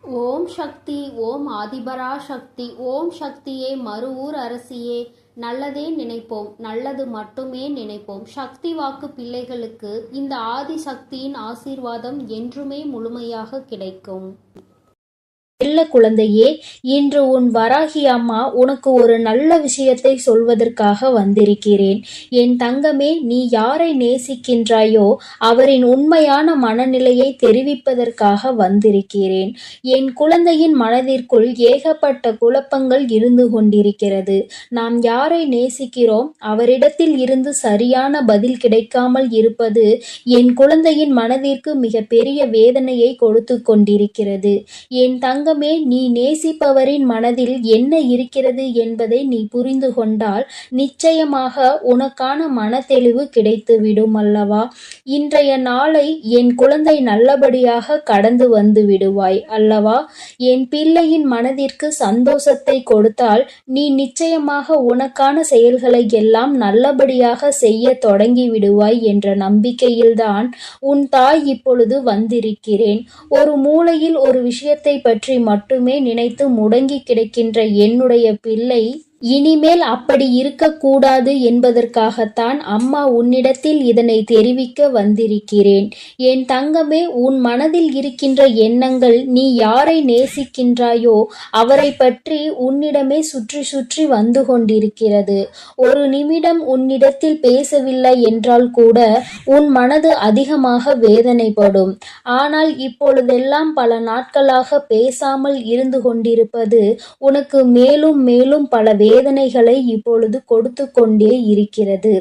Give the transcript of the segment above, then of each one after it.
ஓம் சக்தி. ஓம் ஆதிபரா சக்தி. ஓம் சக்தியே, மறுவூர் அரசியே. நல்லதே நினைப்போம், நல்லது மட்டுமே நினைப்போம். சக்தி வாக்கு பிள்ளைகளுக்கு இந்த ஆதி சக்தியின் ஆசீர்வாதம் என்றுமே முழுமையாக கிடைக்கும். செல்ல குழந்தையே, இன்று உன் வராகி அம்மா உனக்கு ஒரு நல்ல விஷயத்தை சொல்வதற்காக வந்திருக்கிறேன். என் தங்கமே, நீ யாரை நேசிக்கின்றாயோ அவரின் உண்மையான மனநிலையை தெரிவிப்பதற்காக வந்திருக்கிறேன். என் குழந்தையின் மனதிற்குள் ஏகப்பட்ட குழப்பங்கள் இருந்து கொண்டிருக்கிறது. நாம் யாரை நேசிக்கிறோம், அவரிடத்தில் இருந்து சரியான பதில் கிடைக்காமல் இருப்பது என் குழந்தையின் மனதிற்கு மிக பெரிய வேதனையை கொடுத்து கொண்டிருக்கிறது. என் தங்கமே, நீ நேசிப்பவரின் மனதில் என்ன இருக்கிறது என்பதை நீ புரிந்து கொண்டால் நிச்சயமாக உனக்கான மனத்தெளிவு கிடைத்துவிடும் அல்லவா? இன்றைய நாளை என் குழந்தை நல்லபடியாக கடந்து வந்து விடுவாய் அல்லவா? என் பிள்ளையின் மனதிற்கு சந்தோஷத்தை கொடுத்தால் நீ நிச்சயமாக உனக்கான செயல்களை எல்லாம் நல்லபடியாக செய்ய தொடங்கி விடுவாய் என்ற நம்பிக்கையில்தான் உன் தாய் இப்பொழுது வந்திருக்கிறேன். ஒரு மூலையில் ஒரு விஷயத்தை பற்றி மட்டுமே நினைத்து முடங்கி கிடக்கின்ற என்னுடைய பிள்ளை இனிமேல் அப்படி இருக்கக்கூடாது என்பதற்காகத்தான் அம்மா உன்னிடத்தில் இதனை தெரிவிக்க வந்திருக்கிறேன். என் தங்கமே, உன் மனதில் இருக்கின்ற எண்ணங்கள் நீ யாரை நேசிக்கின்றாயோ அவரை பற்றி உன்னிடமே சுற்றி சுற்றி வந்து கொண்டிருக்கிறது. ஒரு நிமிடம் உன்னிடத்தில் பேசவில்லை என்றால் கூட உன் மனது அதிகமாக வேதனைப்படும். ஆனால் இப்பொழுதெல்லாம் பல நாட்களாக பேசாமல் இருந்து கொண்டிருப்பது உனக்கு மேலும் மேலும் பல வேதனைகளை இப்பொழுது கொடுத்து கொண்டே இருக்கிறது.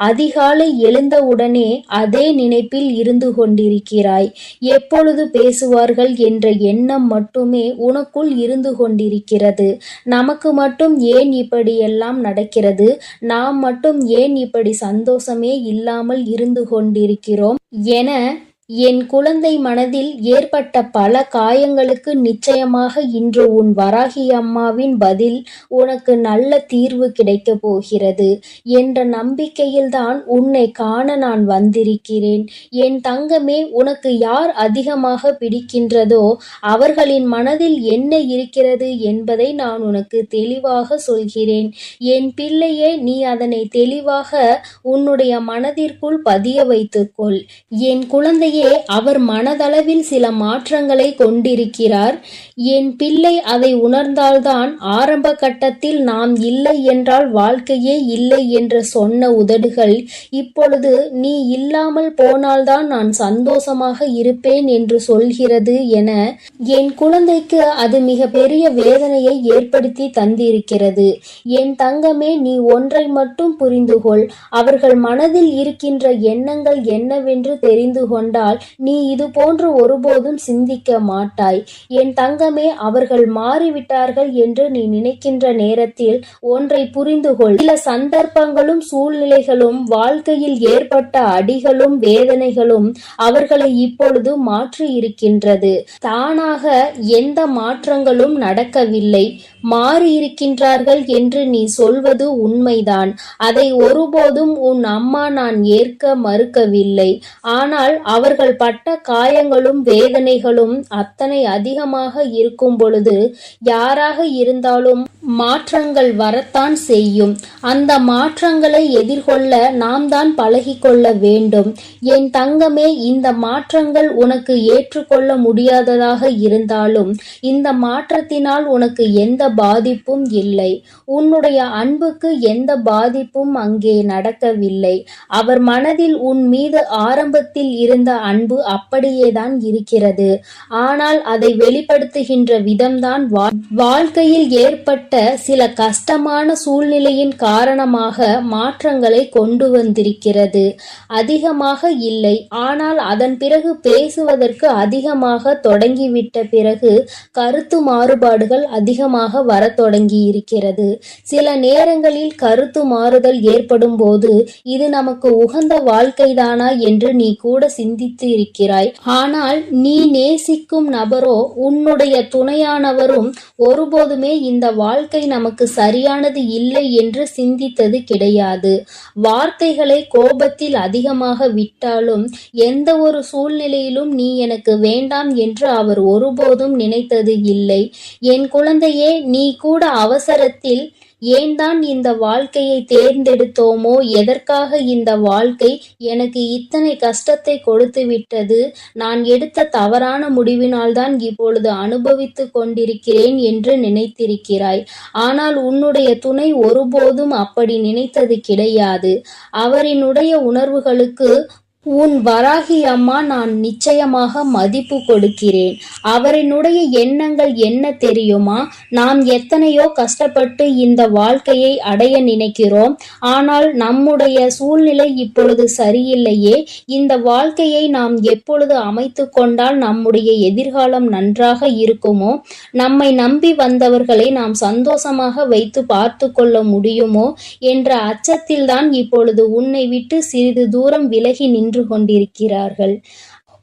அதிகாலை எழுந்தவுடனே அதே நினைப்பில் இருந்து கொண்டிருக்கிறாய். எப்பொழுது பேசுவார்கள் என்ற எண்ணம் மட்டுமே உனக்குள் இருந்து கொண்டிருக்கிறது. நமக்கு மட்டும் ஏன் இப்படியெல்லாம் நடக்கிறது, நாம் மட்டும் ஏன் இப்படி சந்தோஷமே இல்லாமல் இருந்து கொண்டிருக்கிறோம் என என் குழந்தை மனதில் ஏற்பட்ட பல காயங்களுக்கு நிச்சயமாக இன்று உன் வராகி அம்மாவின் பதில் உனக்கு நல்ல தீர்வு கிடைக்கப் போகிறது என்ற நம்பிக்கையில்தான் உன்னை காண நான் வந்திருக்கிறேன். என் தங்கமே, உனக்கு யார் அதிகமாக பிடிக்கின்றதோ அவர்களின் மனதில் என்ன இருக்கிறது என்பதை நான் உனக்கு தெளிவாக சொல்கிறேன். என் பிள்ளையே, நீ அதனை தெளிவாக உன்னுடைய மனதிற்குள் பதிய வைத்துக்கொள். என் குழந்தை அவர் மனதளவில் சில மாற்றங்களை கொண்டிருக்கிறார். என் பிள்ளை அதை உணர்ந்தால்தான் ஆரம்ப கட்டத்தில் நாம் இல்லை என்றால் வாழ்க்கையே இல்லை என்று சொன்ன உதடுகள் இப்பொழுது நீ இல்லாமல் போனால்தான் நான் சந்தோஷமாக இருப்பேன் என்று சொல்கிறது என என் குழந்தைக்கு அது மிக பெரிய வேதனையை ஏற்படுத்தி தந்திருக்கிறது. என் தங்கமே, நீ ஒன்றை மட்டும் புரிந்து கொள். அவர்கள் மனதில் இருக்கின்ற எண்ணங்கள் என்னவென்று தெரிந்து கொண்டால் நீ இது போன்று ஒருபோதும் சிந்திக்க மாட்டாய். என் தங்கமே, அவர்கள் மாறிவிட்டார்கள் என்று நீ நினைக்கின்ற நேரத்தில் ஒன்றை புரிந்து கொள். சில சந்தர்ப்பங்களும் சூழ்நிலைகளும் வாழ்க்கையில் ஏற்பட்ட அடிகளும் வேதனைகளும் அவர்களை இப்பொழுது மாற்றி இருக்கின்றது. தானாக எந்த மாற்றங்களும் நடக்கவில்லை. மாறியிருக்கின்றார்கள் என்று நீ சொல்வது உண்மைதான். அதை ஒருபோதும் உன் அம்மா நான் ஏற்க மறுக்கவில்லை. ஆனால் அவர்கள் பட்ட காயங்களும் வேதனைகளும் அத்தனை அதிகமாக இருக்கும் பொழுது யாராக இருந்தாலும் மாற்றங்கள் வரத்தான் செய்யும். அந்த மாற்றங்களை எதிர்கொள்ள நாம் தான் பழகிக்கொள்ள வேண்டும். என் தங்கமே, இந்த மாற்றங்கள் உனக்கு ஏற்றுக்கொள்ள முடியாததாக இருந்தாலும் இந்த மாற்றத்தினால் உனக்கு எந்த பாதிப்பும் இல்லை. உன்னுடைய அன்புக்கு எந்த பாதிப்பும் அங்கே நடக்கவில்லை. அவர் மனதில் உன் மீது ஆரம்பத்தில் இருந்த அன்பு அப்படியேதான் இருக்கிறது. ஆனால் அதை வெளிப்படுத்துகின்ற விதம்தான் வாழ்க்கையில் ஏற்பட்ட சில கஷ்டமான சூழ்நிலையின் காரணமாக மாற்றங்களை கொண்டு வந்திருக்கிறது. அதிகமாக இல்லை, ஆனால் அதன் பிறகு பேசுவதற்கு அதிகமாக தொடங்கிவிட்ட பிறகு கருத்து மாறுபாடுகள் அதிகமாக வர தொடங்கி இருக்கிறது. சில நேரங்களில் கருத்து மாறுதல் ஏற்படும் போது இது நமக்கு உகந்த வாழ்க்கைதானா என்று நீ கூட சிந்தித்து இருக்கிறாய். ஆனால் நீ நேசிக்கும் நபரோ உன்னுடைய உன்னுடைய துணையானவரும் ஒருபோதுமே இந்த வாழ்க்கை நமக்கு சரியானது இல்லை என்று சிந்தித்தது கிடையாது. வார்த்தைகளை கோபத்தில் அதிகமாக விட்டாலும் எந்த ஒரு சூழ்நிலையிலும் நீ எனக்கு வேண்டாம் என்று அவர் ஒருபோதும் நினைத்தது இல்லை. என் குழந்தையே, நீ கூட அவசரத்தில் ஏன் தான் இந்த வாழ்க்கையை தேர்ந்தெடுத்தோமோ, எதற்காக இந்த வாழ்க்கை எனக்கு இத்தனை கஷ்டத்தை கொடுத்து விட்டது, நான் எடுத்த தவறான முடிவினால்தான் இப்பொழுது அனுபவித்து கொண்டிருக்கிறேன் என்று நினைத்திருக்கிறாய். ஆனால் உன்னுடைய துணை ஒருபோதும் அப்படி நினைத்தது கிடையாது. அவரினுடைய உணர்வுகளுக்கு உன் வராகி அம்மா நான் நிச்சயமாக மதிப்பு கொடுக்கிறேன். அவரினுடைய எண்ணங்கள் என்ன தெரியுமா? நாம் எத்தனையோ கஷ்டப்பட்டு இந்த வாழ்க்கையை அடைய நினைக்கிறோம். ஆனால் நம்முடைய சூழ்நிலை இப்பொழுது சரியில்லையே. இந்த வாழ்க்கையை நாம் எப்பொழுது அமைத்து கொண்டால் நம்முடைய எதிர்காலம் நன்றாக இருக்குமோ, நம்மை நம்பி வந்தவர்களை நாம் சந்தோஷமாக வைத்து பார்த்து கொள்ள முடியுமோ என்ற அச்சத்தில்தான் இப்பொழுது உன்னை விட்டு சிறிது தூரம் விலகி நின்று கொண்டிருக்கிறார்கள்.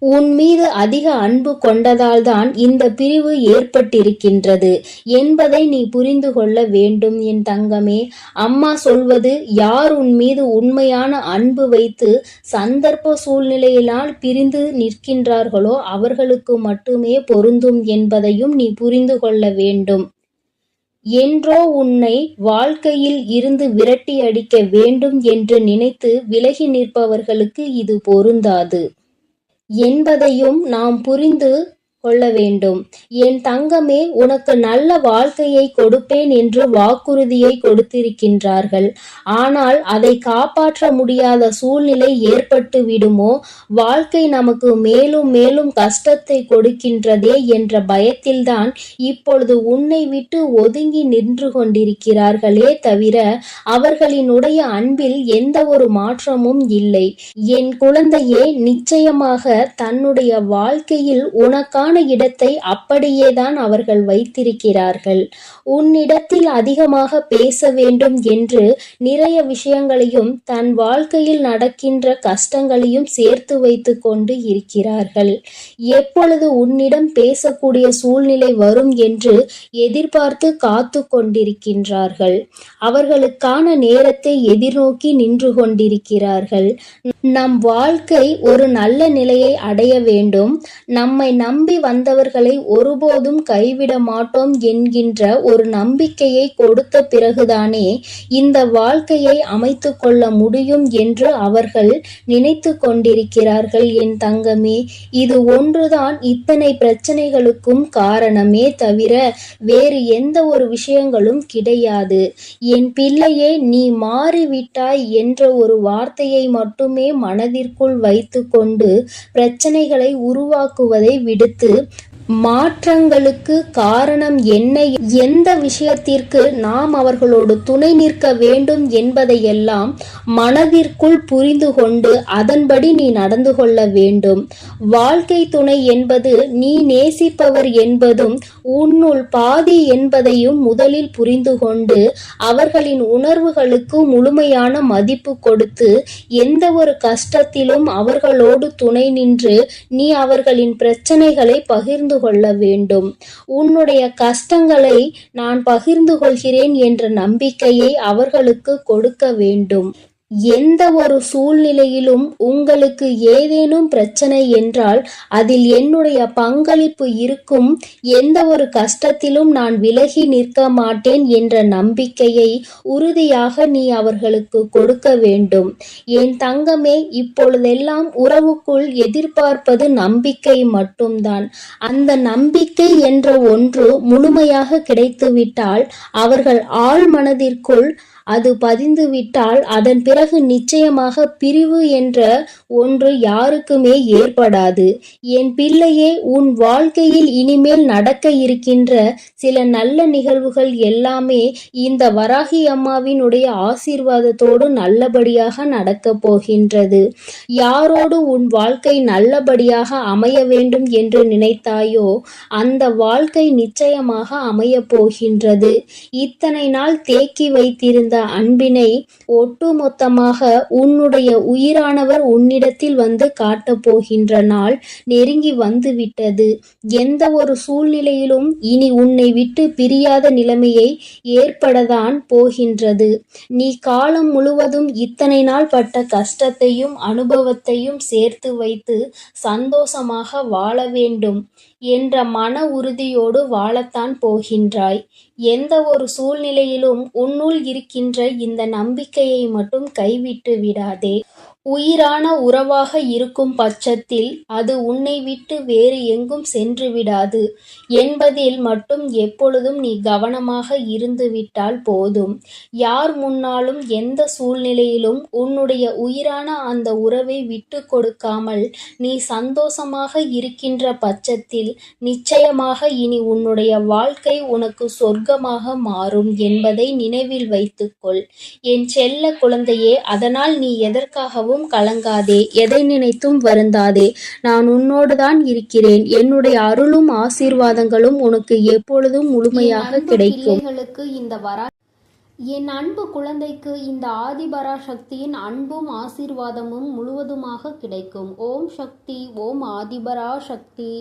உன் மீது அதிக அன்பு கொண்டதால்தான் இந்த பிரிவு ஏற்பட்டிருக்கின்றது என்பதை நீ புரிந்து கொள்ள வேண்டும் என் தங்கமே. அம்மா சொல்வது, யார் உன் மீது உண்மையான அன்பு வைத்து சந்தர்ப்ப சூழ்நிலையினால் பிரிந்து நிற்கின்றார்களோ அவர்களுக்கு மட்டுமே பொருந்தும் என்பதையும் நீ புரிந்து கொள்ள வேண்டும். என்றோ உன்னை வாழ்க்கையில் இருந்து விரட்டி அடிக்க வேண்டும் என்று நினைத்து விலகி நிற்பவர்களுக்கு இது பொருந்தாது என்பதையும் நாம் புரிந்து கொள்ள வேண்டும். என் தங்கமே, உனக்கு நல்ல வாழ்க்கையை கொடுப்பேன் என்று வாக்குறுதியை கொடுத்திருக்கின்றார்கள். ஆனால் அதை காப்பாற்ற முடியாத சூழ்நிலை ஏற்பட்டு விடுமோ, வாழ்க்கை நமக்கு மேலும் மேலும் கஷ்டத்தை கொடுக்கின்றதே என்ற பயத்தில்தான் இப்பொழுது உன்னை விட்டு ஒதுங்கி நின்று கொண்டிருக்கிறார்களே தவிர அவர்களினுடைய அன்பில் எந்த ஒரு மாற்றமும் இல்லை. என் குழந்தையே, நிச்சயமாக தன்னுடைய வாழ்க்கையில் உனக்கான இடத்தை அப்படியேதான் அவர்கள் வைத்திருக்கிறார்கள். உன்னிடத்தில் அதிகமாக பேச வேண்டும் என்று நிறைய விஷயங்களையும் தன் வாழ்க்கையில் நடக்கின்ற கஷ்டங்களையும் சேர்த்து வைத்து கொண்டு இருக்கிறார்கள். எப்பொழுது உன்னிடம் பேசக்கூடிய சூழ்நிலை வரும் என்று எதிர்பார்த்து காத்து கொண்டிருக்கின்றார்கள். அவர்களுக்கான நேரத்தை எதிர்நோக்கி நின்று கொண்டிருக்கிறார்கள். நம் வாழ்க்கை ஒரு நல்ல நிலையை அடைய வேண்டும், நம்மை நம்பி வந்தவர்களை ஒருபோதும் கைவிட மாட்டோம் என்கின்ற ஒரு நம்பிக்கையை கொடுத்த பிறகுதானே இந்த வாழ்க்கையை அமைத்து கொள்ள முடியும் என்று அவர்கள் நினைத்து கொண்டிருக்கிறார்கள் என் தங்கமே. இது ஒன்றுதான் இத்தனை பிரச்சனைகளுக்கும் காரணமே தவிர வேறு எந்த ஒரு விஷயங்களும் கிடையாது. என் பிள்ளையே, நீ மாறிவிட்டாய் என்ற ஒரு வார்த்தையை மட்டுமே மனதிற்குள் வைத்து கொண்டு பிரச்சனைகளை உருவாக்குவதை விடுத்து மாற்றங்களுக்கு காரணம் என்ன, எந்த விஷயத்திற்கு நாம் அவர்களோடு துணை நிற்க வேண்டும் என்பதையெல்லாம் மனதிற்குள் புரிந்து கொண்டு அதன்படி நீ நடந்து கொள்ள வேண்டும். வாழ்க்கை துணை என்பது நீ நேசிப்பவர் என்பதும் உன்னுள் பாதி என்பதையும் முதலில் புரிந்து கொண்டு அவர்களின் உணர்வுகளுக்கு முழுமையான மதிப்பு கொடுத்து எந்த ஒரு கஷ்டத்திலும் அவர்களோடு துணை நின்று நீ அவர்களின் பிரச்சனைகளை பகிர்ந்து கொள்ள வேண்டும். உன்னுடைய கஷ்டங்களை நான் பகிர்ந்து கொள்கிறேன் என்ற நம்பிக்கையை அவர்களுக்கு கொடுக்க வேண்டும். எந்த ஒரு சூழ்நிலையிலும் உங்களுக்கு ஏதேனும் பிரச்சனை என்றால் அதில் என்னுடைய பங்களிப்பு இருக்கும், எந்த ஒரு கஷ்டத்திலும் நான் விலகி நிற்க மாட்டேன் என்ற நம்பிக்கையை உறுதியாக நீ அவர்களுக்கு கொடுக்க வேண்டும். என் தங்கமே, இப்பொழுதெல்லாம் உறவுக்குள் எதிர்பார்ப்பது நம்பிக்கை மட்டும்தான். அந்த நம்பிக்கை என்ற ஒன்று முழுமையாக கிடைத்துவிட்டால் அவர்கள் ஆழ் மனதிற்குள் அது பதிந்துவிட்டால் அதன் பிறகு நிச்சயமாக பிரிவு என்ற ஒன்று யாருக்குமே ஏற்படாது. என் பிள்ளையே, உன் வாழ்க்கையில் இனிமேல் நடக்க இருக்கின்ற சில நல்ல நிகழ்வுகள் எல்லாமே இந்த வராகி அம்மாவினுடைய ஆசீர்வாதத்தோடு நல்லபடியாக நடக்க போகின்றது. யாரோடு உன் வாழ்க்கை நல்லபடியாக அமைய வேண்டும் என்று நினைத்தாயோ அந்த வாழ்க்கை நிச்சயமாக அமைய போகின்றது. இத்தனை நாள் தேக்கி வைத்திருந்த அன்பினை ஒட்டுமொத்தமாக உன்னுடைய உயிரானவர் உன்னிடத்தில் வந்து காட்டப் போகின்ற நாள் நெருங்கி வந்து விட்டது. எந்த ஒரு சூழ்நிலையிலும் இனி உன்னை விட்டு பிரியாத நிலைமையை ஏற்படத்தான் போகின்றது. நீ காலம் முழுவதும் இத்தனை நாள் பட்ட கஷ்டத்தையும் அனுபவத்தையும் சேர்த்து வைத்து சந்தோஷமாக வாழ வேண்டும் என்ற மன உறுதியோடு வாழத்தான் போகின்றாய். எந்த ஒரு சூழ்நிலையிலும் உன்னுள் இருக்கின்ற இந்த நம்பிக்கையை மட்டும் கைவிட்டு விடாதே. உயிரான உறவாக இருக்கும் பட்சத்தில் அது உன்னை விட்டு வேறு எங்கும் சென்று விடாது என்பதில் மட்டும் எப்பொழுதும் நீ கவனமாக இருந்துவிட்டால் போதும். யார் முன்னாலும் எந்த சூழ்நிலையிலும் உன்னுடைய உயிரான அந்த உறவை விட்டு கொடுக்காமல் நீ சந்தோஷமாக இருக்கின்ற பட்சத்தில் நிச்சயமாக இனி உன்னுடைய வாழ்க்கை உனக்கு சொர்க்கமாக மாறும் என்பதை நினைவில் வைத்துக்கொள் என் செல்ல குழந்தையே. அதனால் நீ எதற்காகவும் கலங்காதே, எதை நினைத்தும் வருந்தாதே. நான் உன்னோடுதான் இருக்கிறேன். என்னுடைய அருளும் ஆசீர்வாதங்களும் உனக்கு எப்பொழுதும் முழுமையாக கிடைக்கும். என் அன்பு குழந்தைக்கு இந்த ஆதிபராசக்தியின் அன்பும் ஆசீர்வாதமும் முழுவதுமாக கிடைக்கும். ஓம் சக்தி, ஓம் ஆதிபராசக்தி.